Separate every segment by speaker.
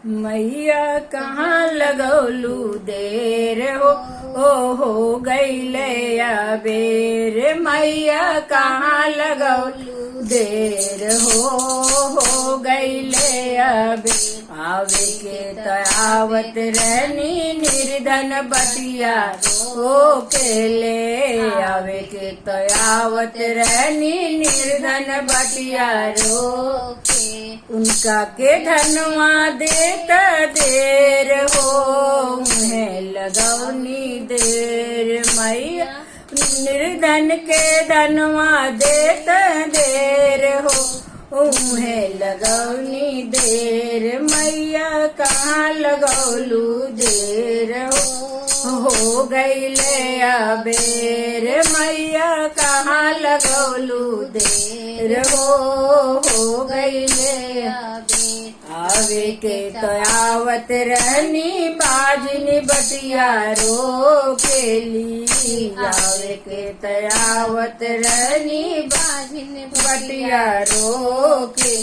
Speaker 1: मैया कहाँ लगौलू देर हो गईले अबेर। मैया कहाँ लगौलू देर हो गईले अबेर। आवे के तयावत रहनी निर्धन बटिया रो के ले। आवे के तयावत रहनी निर्धन बटिया रो के। उनका के धनवा देता देर हो उन्हें लगौनी देर। मैया निर्धन के धनवा देता देर हो उन्हें लगौनी देर। मैया कहाँ लगौलू देर हो गईले अबेर। मैया कहाँ लगौलू देर हो गईले अबेर। आवे के तयावत रहनी बाजनी बटिया रो के ली। आवे के तयावत रहनी बाजनी बटिया रो के।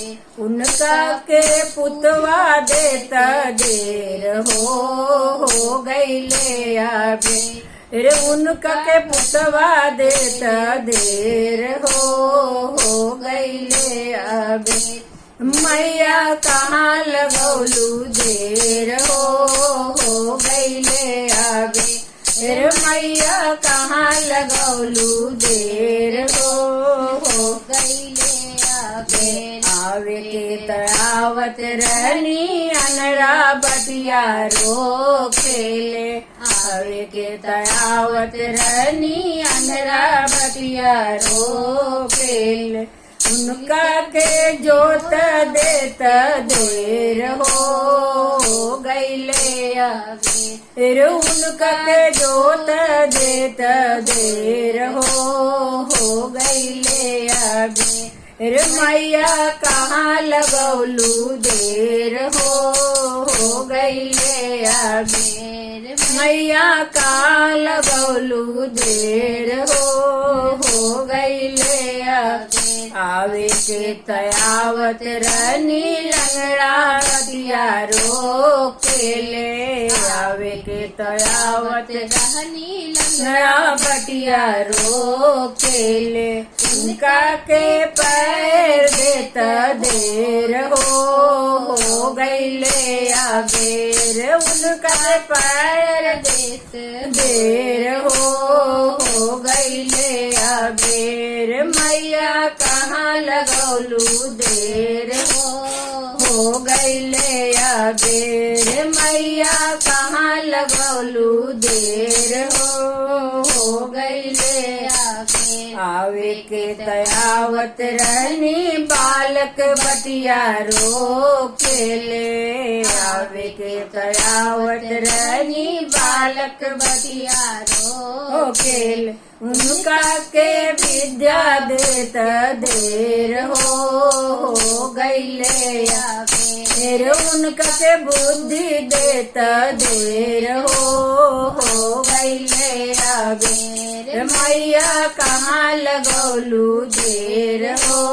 Speaker 1: उनका के पुतवा देता देर हो गईले अबेर। उनका के पुतवा देता देर हो गईले अबेर। मैया कहाँ लगौलू देर हो गईले अबेर। मैया कहाँ लगौलू देर हो गईले अबेर। आवे के तयावत रहनी अनरा बटिया रो खेले। आवे के तयावत रहनी अनरा बटिया रो खेले। उनका के जोत देता देर हो गईले अबेर। उनका के जोत देता देर हो गईले अबेर। मैया कहाँ लगौलू देर हो गईले अबेर। मैया कहाँ लगौलू देर हो गईले अबेर। आवे के तयावत रहनी लंगड़ा बटिया रो खेले। आवे के तयावत रहनी लंगड़ा बटिया रो खेले। उनका के पैर देता देर हो गईले अबेर। उनका के पैर देता देर हो गईले अबेर। मैया कहाँ लगौलू देर हो गईले अबेर। मैया कहाँ लगौलू देर हो गईले अबेर। आवे के तयावत रहनी बालक बटिया रो खेले। आवे के तयावत रहनी बालक बटिया रो खेले। उनका के विद्या देता देर हो गईले अबेर। उनका के बुद्धि देता देर हो गईले अबेर। मैया कहाँ लगौलू देर हो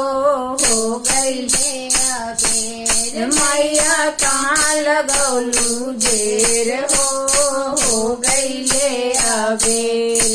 Speaker 1: गईले अबेर। मैया कहाँ लगौलू देर हो गईले अबेर।